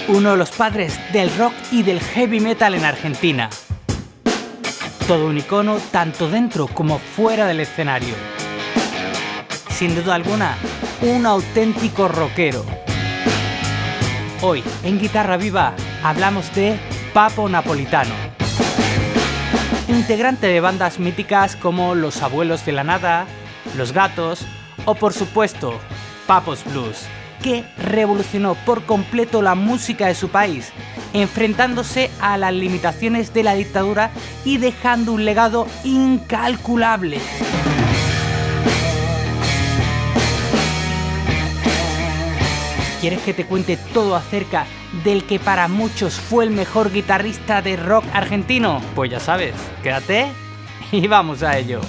uno de los padres del rock y del heavy metal en Argentina. Todo un icono tanto dentro como fuera del escenario. Sin duda alguna, un auténtico rockero. Hoy, en Guitarra Viva, hablamos de Papo Napolitano. Integrante de bandas míticas como Los Abuelos de la Nada, Los Gatos o, por supuesto, Pappo's Blues, que revolucionó por completo la música de su país, enfrentándose a las limitaciones de la dictadura y dejando un legado incalculable. ¿Quieres que te cuente todo acerca del que para muchos fue el mejor guitarrista de rock argentino? Pues ya sabes, quédate y vamos a ello.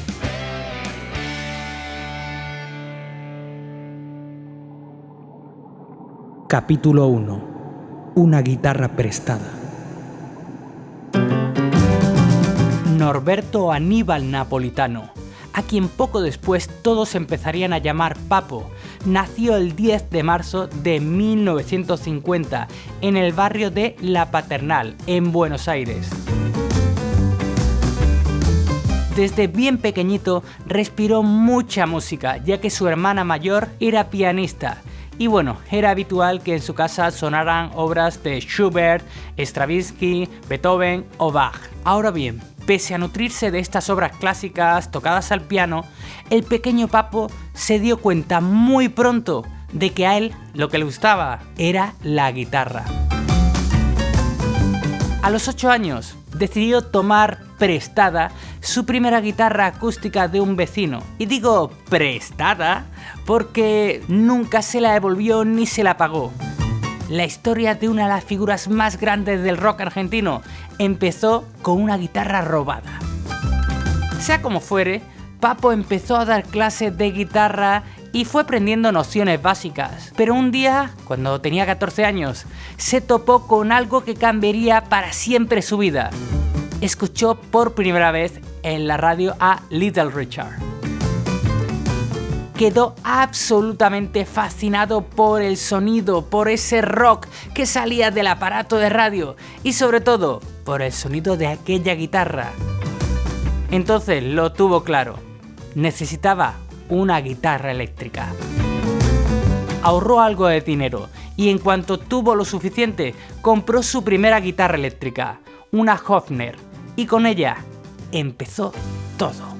Capítulo 1. Una guitarra prestada. Norberto Aníbal Napolitano, a quien poco después todos empezarían a llamar Papo, nació el 10 de marzo de 1950 en el barrio de La Paternal, en Buenos Aires. Desde bien pequeñito respiró mucha música, ya que su hermana mayor era pianista. Y bueno, era habitual que en su casa sonaran obras de Schubert, Stravinsky, Beethoven o Bach. Ahora bien, pese a nutrirse de estas obras clásicas tocadas al piano, el pequeño Papo se dio cuenta muy pronto de que a él lo que le gustaba era la guitarra. A los 8 años decidió tomar prestada su primera guitarra acústica de un vecino. Y digo prestada porque nunca se la devolvió ni se la pagó. La historia de una de las figuras más grandes del rock argentino empezó con una guitarra robada. Sea como fuere, Papo empezó a dar clases de guitarra y fue aprendiendo nociones básicas. Pero un día, cuando tenía 14 años, se topó con algo que cambiaría para siempre su vida. Escuchó por primera vez en la radio a Little Richard. Quedó absolutamente fascinado por el sonido, por ese rock que salía del aparato de radio y sobre todo por el sonido de aquella guitarra. Entonces lo tuvo claro, necesitaba una guitarra eléctrica. Ahorró algo de dinero y en cuanto tuvo lo suficiente, compró su primera guitarra eléctrica, una Hofner, y con ella empezó todo.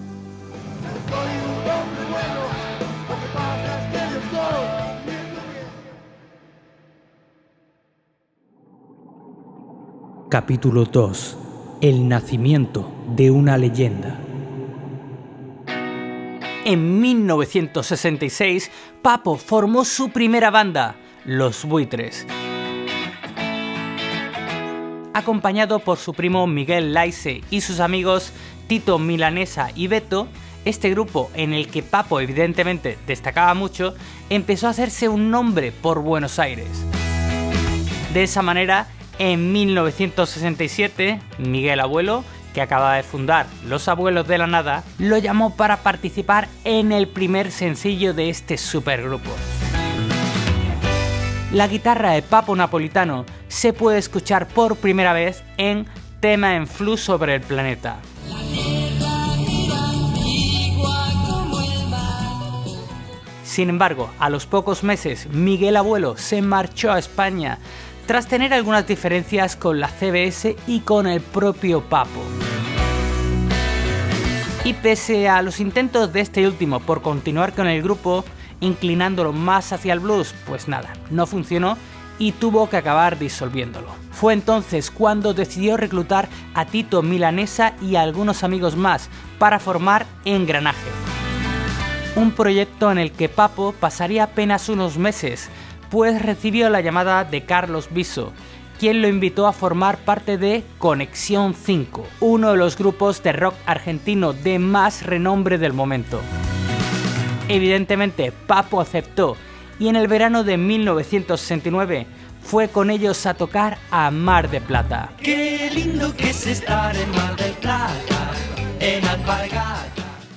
Capítulo 2. El nacimiento de una leyenda. En 1966, Papo formó su primera banda, Los Buitres. Acompañado por su primo Miguel Laise y sus amigos Tito Milanesa y Beto, este grupo, en el que Papo evidentemente destacaba mucho, empezó a hacerse un nombre por Buenos Aires. De esa manera, en 1967, Miguel Abuelo, que acababa de fundar Los Abuelos de la Nada, lo llamó para participar en el primer sencillo de este supergrupo. La guitarra de Papo Napolitano se puede escuchar por primera vez en Tema en Flu sobre el planeta. Sin embargo, a los pocos meses, Miguel Abuelo se marchó a España tras tener algunas diferencias con la CBS y con el propio Papo. Y pese a los intentos de este último por continuar con el grupo, inclinándolo más hacia el blues, pues nada, no funcionó y tuvo que acabar disolviéndolo. Fue entonces cuando decidió reclutar a Tito Milanesa y a algunos amigos más para formar Engranaje. Un proyecto en el que Papo pasaría apenas unos meses, pues recibió la llamada de Carlos Viso, quien lo invitó a formar parte de Conexión 5, uno de los grupos de rock argentino de más renombre del momento. Evidentemente, Papo aceptó y en el verano de 1969 fue con ellos a tocar a Mar del Plata. Qué lindo que es estar en Mar del Plata, en Alpargata.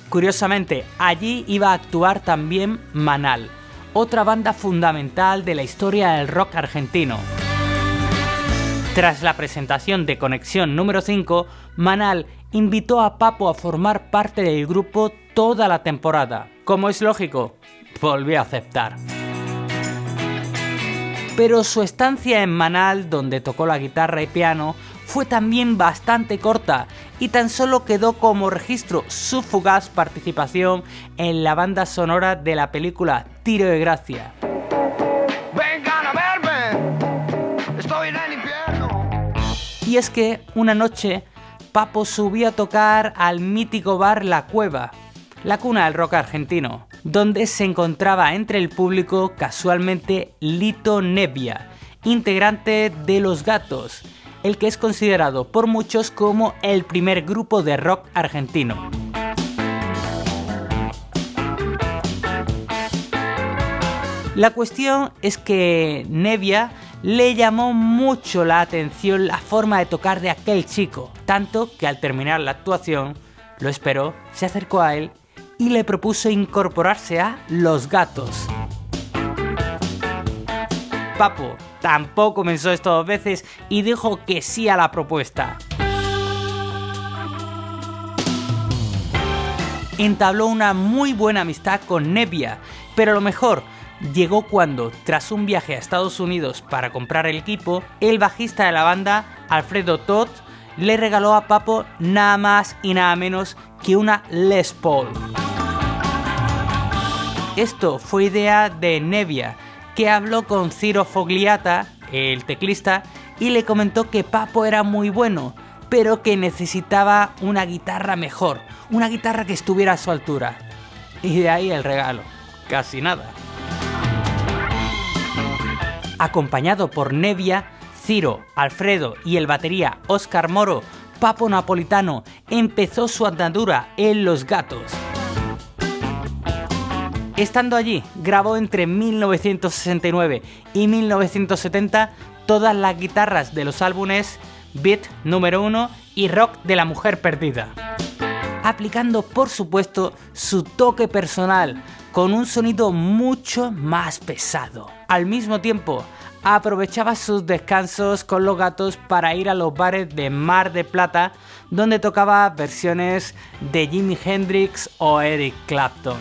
Curiosamente, allí iba a actuar también Manal, otra banda fundamental de la historia del rock argentino. Tras la presentación de Conexión número 5, Manal invitó a Papo a formar parte del grupo toda la temporada. Como es lógico, volvió a aceptar. Pero su estancia en Manal, donde tocó la guitarra y piano, fue también bastante corta y tan solo quedó como registro su fugaz participación en la banda sonora de la película Tiro de Gracia. Vengan a verme, estoy en el infierno. Y es que una noche Papo subió a tocar al mítico bar La Cueva, la cuna del rock argentino, donde se encontraba entre el público casualmente Lito Nebbia, integrante de Los Gatos, el que es considerado por muchos como el primer grupo de rock argentino. La cuestión es que Nebbia le llamó mucho la atención la forma de tocar de aquel chico, tanto que al terminar la actuación lo esperó, se acercó a él y le propuso incorporarse a Los Gatos. Papo tampoco pensó esto dos veces y dijo que sí a la propuesta. Entabló una muy buena amistad con Nebbia, pero lo mejor llegó cuando, tras un viaje a Estados Unidos para comprar el equipo, el bajista de la banda, Alfredo Todd, le regaló a Papo nada más y nada menos que una Les Paul. Esto fue idea de Nebbia, que habló con Ciro Fogliata, el teclista, y le comentó que Papo era muy bueno, pero que necesitaba una guitarra mejor, una guitarra que estuviera a su altura. Y de ahí el regalo, casi nada. Acompañado por Nebbia, Ciro, Alfredo y el batería Óscar Moro, Papo Napolitano empezó su andadura en Los Gatos. Estando allí, grabó entre 1969 y 1970 todas las guitarras de los álbumes Beat número 1 y Rock de la Mujer Perdida, aplicando por supuesto su toque personal con un sonido mucho más pesado. Al mismo tiempo, aprovechaba sus descansos con Los Gatos para ir a los bares de Mar de Plata, donde tocaba versiones de Jimi Hendrix o Eric Clapton.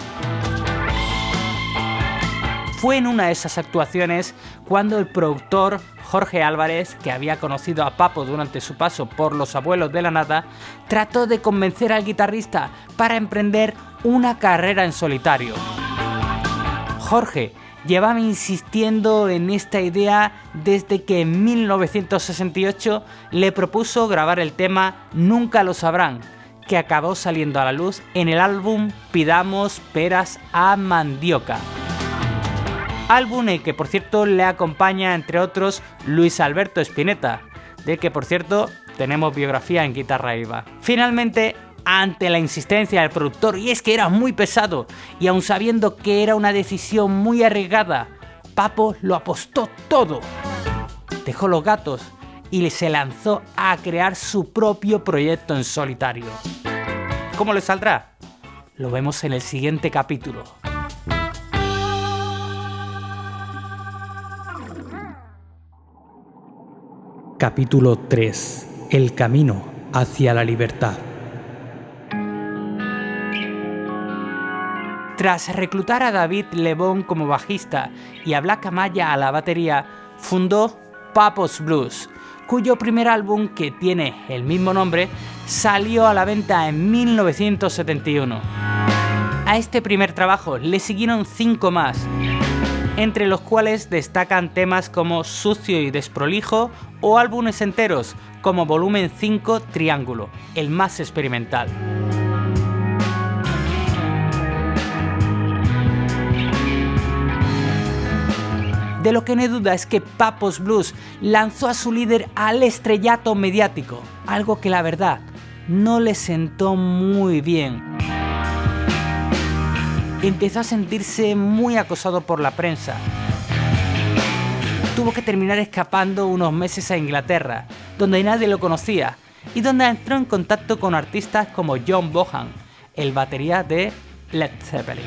Fue en una de esas actuaciones cuando el productor Jorge Álvarez, que había conocido a Papo durante su paso por Los Abuelos de la Nada, trató de convencer al guitarrista para emprender una carrera en solitario. Jorge llevaba insistiendo en esta idea desde que en 1968 le propuso grabar el tema Nunca lo sabrán, que acabó saliendo a la luz en el álbum Pidamos peras a mandioca. Álbum en el que por cierto le acompaña entre otros Luis Alberto Spinetta, del que por cierto tenemos biografía en Guitarra Viva. Finalmente, ante la insistencia del productor, y es que era muy pesado, y aun sabiendo que era una decisión muy arriesgada, Papo lo apostó todo. Dejó Los Gatos y se lanzó a crear su propio proyecto en solitario. ¿Cómo le saldrá? Lo vemos en el siguiente capítulo. Capítulo 3. El camino hacia la libertad. Tras reclutar a David Lebón como bajista y a Black Amaya a la batería, fundó Papo's Blues, cuyo primer álbum, que tiene el mismo nombre, salió a la venta en 1971. A este primer trabajo le siguieron 5 más, entre los cuales destacan temas como Sucio y Desprolijo o álbumes enteros como Volumen 5 Triángulo, el más experimental. De lo que no hay duda es que Papo's Blues lanzó a su líder al estrellato mediático, algo que la verdad no le sentó muy bien. Empezó a sentirse muy acosado por la prensa. Tuvo que terminar escapando unos meses a Inglaterra, donde nadie lo conocía, y donde entró en contacto con artistas como John Bonham, el batería de Led Zeppelin.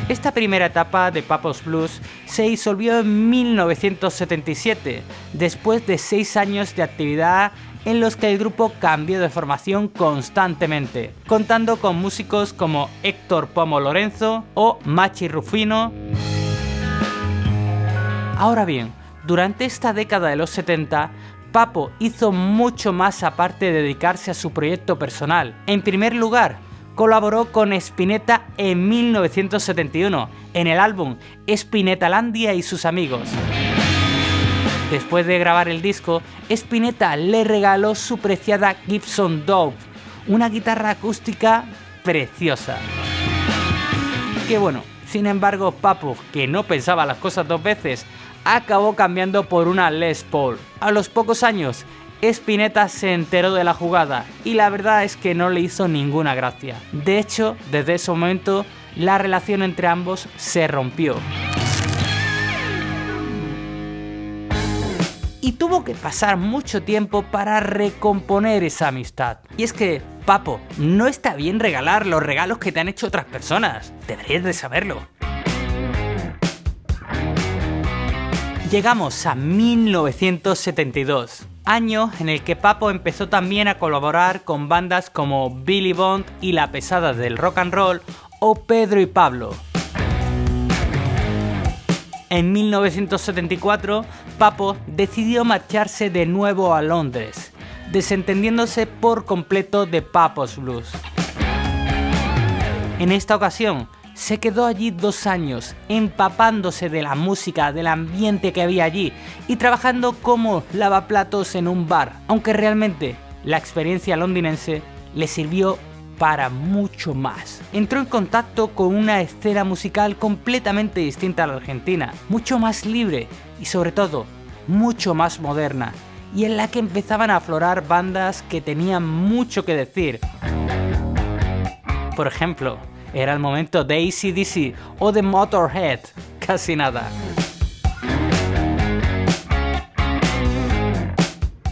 Esta primera etapa de Papo's Blues se disolvió en 1977, después de 6 años de actividad en los que el grupo cambió de formación constantemente, contando con músicos como Héctor Pomo Lorenzo o Machi Rufino. Ahora bien, durante esta década de los 70, Papo hizo mucho más aparte de dedicarse a su proyecto personal. En primer lugar, colaboró con Spinetta en 1971 en el álbum Spinetalandia y sus amigos. Después de grabar el disco, Spinetta le regaló su preciada Gibson Dove, una guitarra acústica preciosa. Que bueno, sin embargo, Papo, que no pensaba las cosas dos veces, acabó cambiando por una Les Paul. A los pocos años, Spinetta se enteró de la jugada y la verdad es que no le hizo ninguna gracia. De hecho, desde ese momento, la relación entre ambos se rompió. Y tuvo que pasar mucho tiempo para recomponer esa amistad. Y es que, Papo, no está bien regalar los regalos que te han hecho otras personas. Deberías de saberlo. Llegamos a 1972, año en el que Papo empezó también a colaborar con bandas como Billy Bond y La Pesada del Rock and Roll o Pedro y Pablo. En 1974, Papo decidió marcharse de nuevo a Londres, desentendiéndose por completo de Papo's Blues. En esta ocasión, se quedó allí 2 años, empapándose de la música, del ambiente que había allí y trabajando como lavaplatos en un bar, aunque realmente la experiencia londinense le sirvió para mucho más. Entró en contacto con una escena musical completamente distinta a la argentina, mucho más libre y sobre todo mucho más moderna, y en la que empezaban a aflorar bandas que tenían mucho que decir. Por ejemplo, era el momento de AC/DC o de Motorhead, casi nada.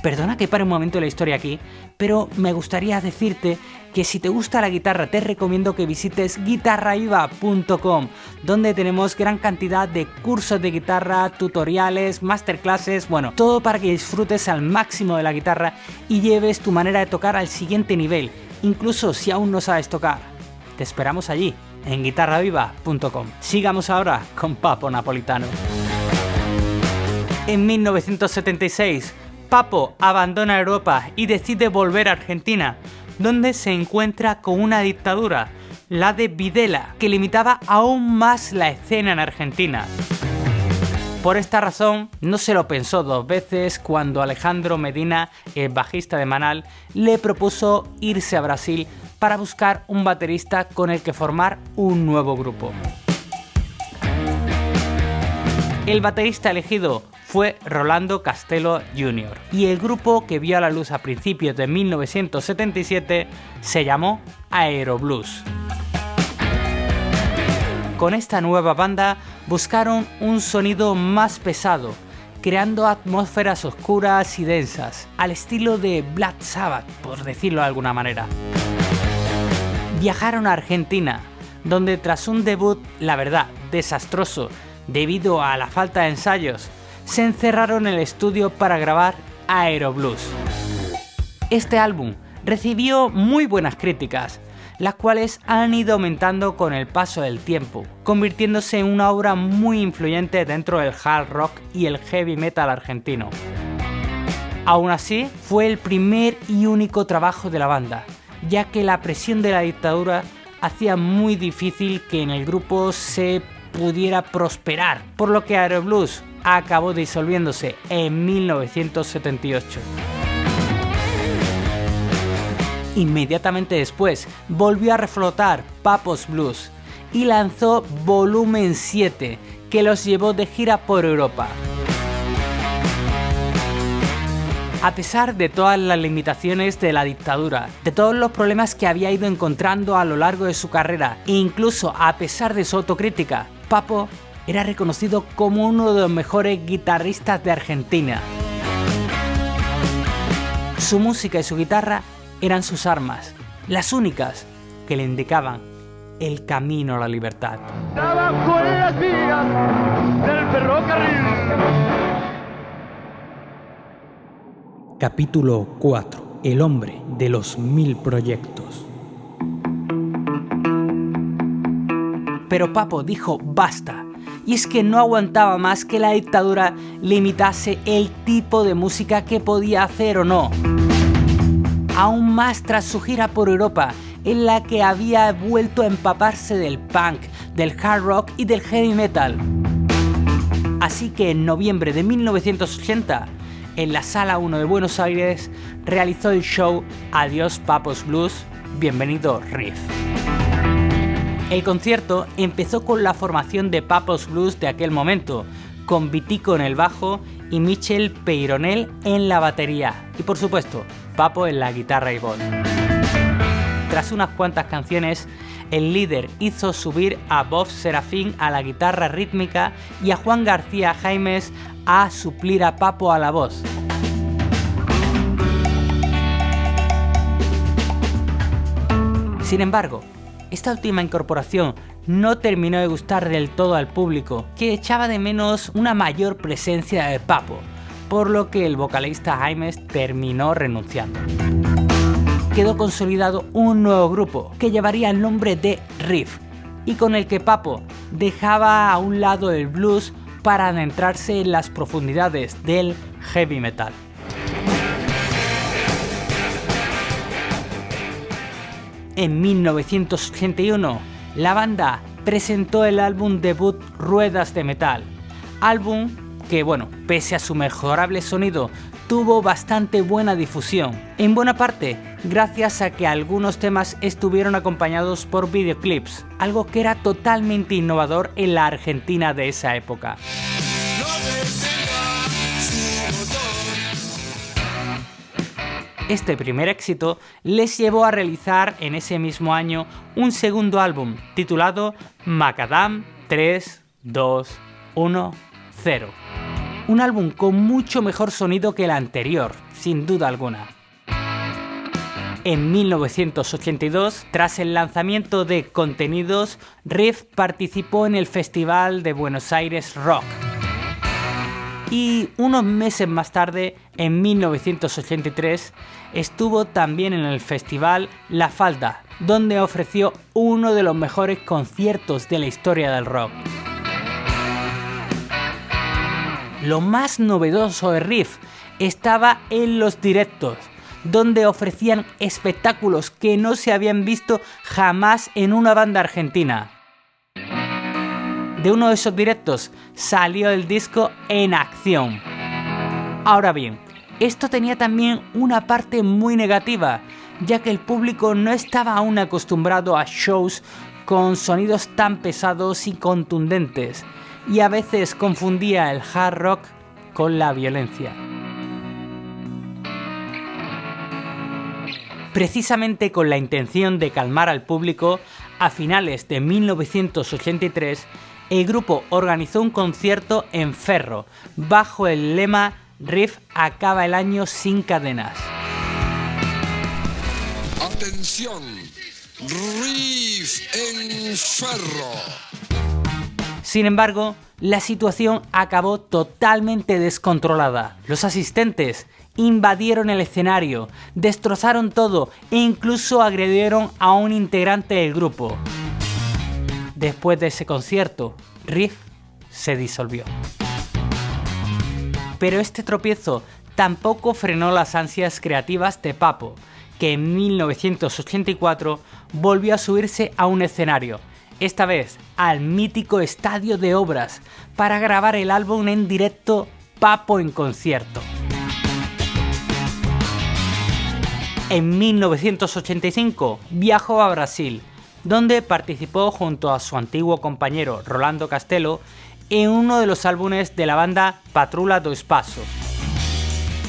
Perdona que pare un momento la historia aquí, pero me gustaría decirte que si te gusta la guitarra te recomiendo que visites guitarraviva.com, donde tenemos gran cantidad de cursos de guitarra, tutoriales, masterclasses, bueno, todo para que disfrutes al máximo de la guitarra y lleves tu manera de tocar al siguiente nivel, incluso si aún no sabes tocar. Te esperamos allí, en guitarraviva.com. Sigamos ahora con Papo Napolitano. En 1976, Papo abandona Europa y decide volver a Argentina, donde se encuentra con una dictadura, la de Videla, que limitaba aún más la escena en Argentina. Por esta razón, no se lo pensó 2 veces cuando Alejandro Medina, el bajista de Manal, le propuso irse a Brasil para buscar un baterista con el que formar un nuevo grupo. El baterista elegido fue Rolando Castelo Jr. y el grupo, que vio a la luz a principios de 1977, se llamó Aeroblues. Con esta nueva banda buscaron un sonido más pesado, creando atmósferas oscuras y densas, al estilo de Black Sabbath, por decirlo de alguna manera. Viajaron a Argentina, donde tras un debut, la verdad, desastroso, debido a la falta de ensayos, se encerraron en el estudio para grabar Aeroblues. Este álbum recibió muy buenas críticas, las cuales han ido aumentando con el paso del tiempo, convirtiéndose en una obra muy influyente dentro del hard rock y el heavy metal argentino. Aún así, fue el primer y único trabajo de la banda, ya que la presión de la dictadura hacía muy difícil que en el grupo se pudiera prosperar, por lo que Aeroblues acabó disolviéndose en 1978. Inmediatamente después volvió a reflotar Papo's Blues y lanzó Volumen 7, que los llevó de gira por Europa. A pesar de todas las limitaciones de la dictadura, de todos los problemas que había ido encontrando a lo largo de su carrera e incluso a pesar de su autocrítica, Papo era reconocido como uno de los mejores guitarristas de Argentina. Su música y su guitarra eran sus armas, las únicas que le indicaban el camino a la libertad. Estaba bajo las vías del ferrocarril. Capítulo 4. El hombre de los 1000 proyectos. Pero Papo dijo basta, y es que no aguantaba más que la dictadura limitase el tipo de música que podía hacer o no. Aún más tras su gira por Europa, en la que había vuelto a empaparse del punk, del hard rock y del heavy metal. Así que en noviembre de 1980, en la Sala 1 de Buenos Aires, realizó el show Adiós Papo's Blues, bienvenido Riff. El concierto empezó con la formación de Papo's Blues de aquel momento, con Vitico en el bajo y Michel Peyronel en la batería, y por supuesto, Papo en la guitarra y voz. Tras unas cuantas canciones, el líder hizo subir a Bob Serafín a la guitarra rítmica y a Juan García Jaimes a suplir a Papo a la voz. Sin embargo, esta última incorporación no terminó de gustar del todo al público, que echaba de menos una mayor presencia de Papo, por lo que el vocalista Jaimes terminó renunciando. Quedó consolidado un nuevo grupo que llevaría el nombre de Riff y con el que Papo dejaba a un lado el blues para adentrarse en las profundidades del heavy metal. En 1981, la banda presentó el álbum debut Ruedas de Metal, álbum que, pese a su mejorable sonido, tuvo bastante buena difusión, en buena parte gracias a que algunos temas estuvieron acompañados por videoclips, algo que era totalmente innovador en la Argentina de esa época. Este primer éxito les llevó a realizar en ese mismo año un segundo álbum titulado Macadam 3, 2, 1, 0. Un álbum con mucho mejor sonido que el anterior, sin duda alguna. En 1982, tras el lanzamiento de Contenidos, Riff participó en el Festival de Buenos Aires Rock. Y unos meses más tarde, en 1983, estuvo también en el festival La Falda, donde ofreció uno de los mejores conciertos de la historia del rock. Lo más novedoso de Riff estaba en los directos, donde ofrecían espectáculos que no se habían visto jamás en una banda argentina. De uno de esos directos salió el disco En Acción. Ahora bien, esto tenía también una parte muy negativa, ya que el público no estaba aún acostumbrado a shows con sonidos tan pesados y contundentes, y a veces confundía el hard rock con la violencia. Precisamente con la intención de calmar al público, a finales de 1983, el grupo organizó un concierto en Ferro, bajo el lema Riff acaba el año sin cadenas. Atención, Riff en Ferro. Sin embargo, la situación acabó totalmente descontrolada. Los asistentes invadieron el escenario, destrozaron todo e incluso agredieron a un integrante del grupo. Después de ese concierto, Riff se disolvió. Pero este tropiezo tampoco frenó las ansias creativas de Papo, que en 1984 volvió a subirse a un escenario, esta vez al mítico Estadio de Obras, para grabar el álbum en directo Papo en concierto. En 1985 viajó a Brasil, donde participó junto a su antiguo compañero Rolando Castelo en uno de los álbumes de la banda Patrulha do Espaço.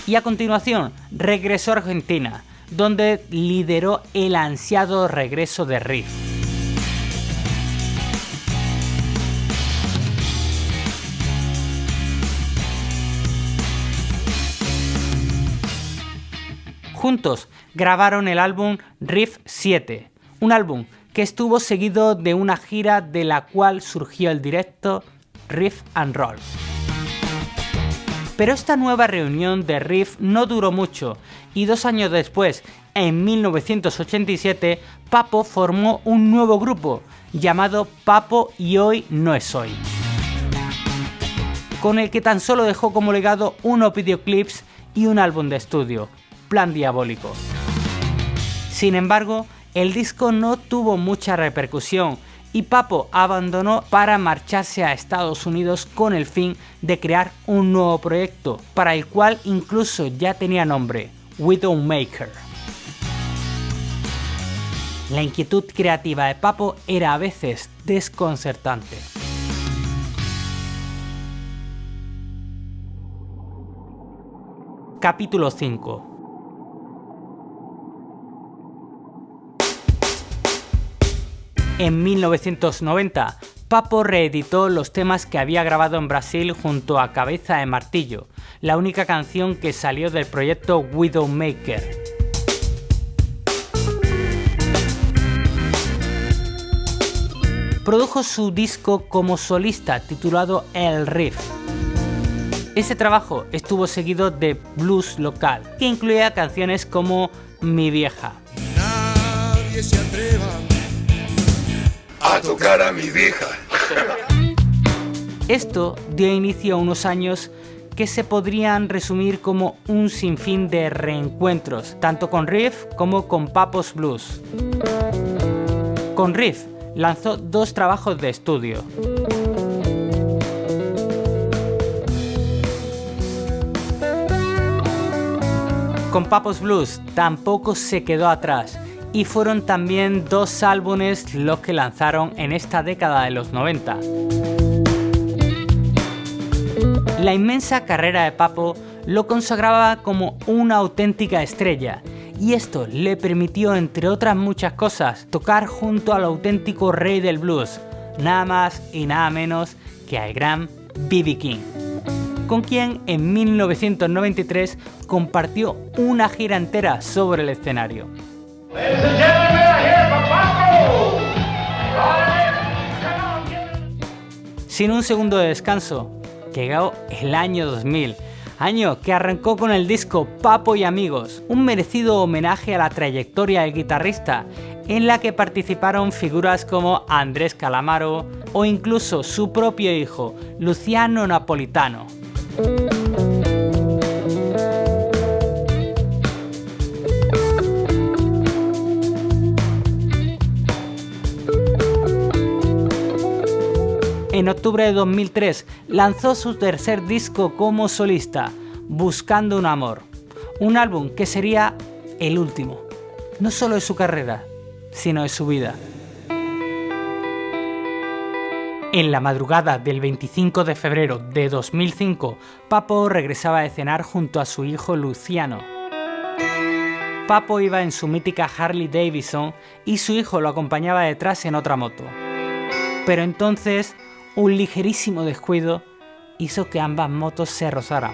Y a continuación regresó a Argentina, donde lideró el ansiado regreso de Riff. Juntos grabaron el álbum Riff 7, un álbum que estuvo seguido de una gira de la cual surgió el directo Riff and Roll. Pero esta nueva reunión de Riff no duró mucho y 2 años después, en 1987, Papo formó un nuevo grupo llamado Papo y Hoy No Es Hoy, con el que tan solo dejó como legado unos videoclips y un álbum de estudio, Plan Diabólico. Sin embargo, el disco no tuvo mucha repercusión y Papo abandonó para marcharse a Estados Unidos con el fin de crear un nuevo proyecto, para el cual incluso ya tenía nombre, Widowmaker. La inquietud creativa de Papo era a veces desconcertante. Capítulo 5. En 1990, Papo reeditó los temas que había grabado en Brasil junto a Cabeza de Martillo, la única canción que salió del proyecto Widowmaker. Produjo su disco como solista titulado El Riff. Ese trabajo estuvo seguido de blues local, que incluía canciones como Mi Vieja. Nadie se atreva a tocar a mi vieja. Esto dio inicio a unos años que se podrían resumir como un sinfín de reencuentros, tanto con Riff como con Papo's Blues. Con Riff lanzó 2 trabajos de estudio. Con Papo's Blues tampoco se quedó atrás y fueron también 2 álbumes los que lanzaron en esta década de los 90. La inmensa carrera de Papo lo consagraba como una auténtica estrella y esto le permitió, entre otras muchas cosas, tocar junto al auténtico rey del blues, nada más y nada menos que al gran B.B. King, con quien en 1993 compartió una gira entera sobre el escenario. Sin un segundo de descanso, llegó el año 2000, año que arrancó con el disco Papo y Amigos, un merecido homenaje a la trayectoria del guitarrista, en la que participaron figuras como Andrés Calamaro o incluso su propio hijo, Luciano Napolitano. En octubre de 2003 lanzó su tercer disco como solista, Buscando un Amor, un álbum que sería el último, no solo de su carrera, sino de su vida. En la madrugada del 25 de febrero de 2005, Papo regresaba de cenar junto a su hijo Luciano. Papo iba en su mítica Harley Davidson y su hijo lo acompañaba detrás en otra moto. Pero entonces, un ligerísimo descuido hizo que ambas motos se rozaran.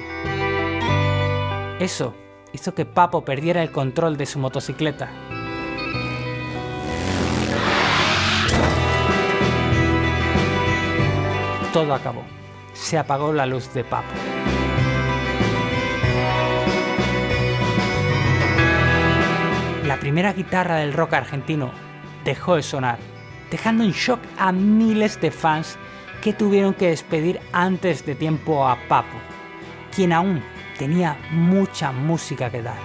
Eso hizo que Papo perdiera el control de su motocicleta. Todo acabó. Se apagó la luz de Papo. La primera guitarra del rock argentino dejó de sonar, dejando en shock a miles de fans que tuvieron que despedir antes de tiempo a Papo, quien aún tenía mucha música que dar.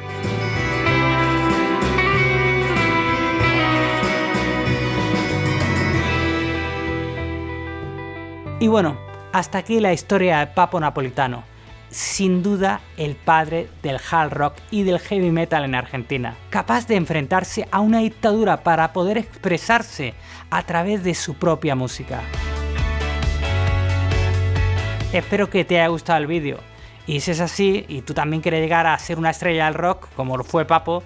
Y bueno, hasta aquí la historia de Papo Napolitano, sin duda el padre del hard rock y del heavy metal en Argentina, capaz de enfrentarse a una dictadura para poder expresarse a través de su propia música. Espero que te haya gustado el vídeo, y si es así y tú también quieres llegar a ser una estrella del rock como lo fue Papo,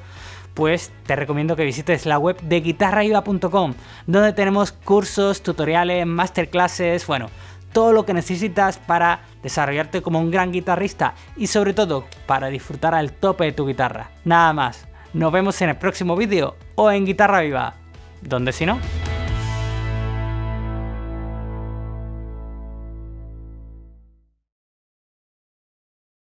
pues te recomiendo que visites la web de guitarraviva.com, donde tenemos cursos, tutoriales, masterclasses, bueno, todo lo que necesitas para desarrollarte como un gran guitarrista y sobre todo para disfrutar al tope de tu guitarra. Nada más, nos vemos en el próximo vídeo o en Guitarra Viva, donde si no...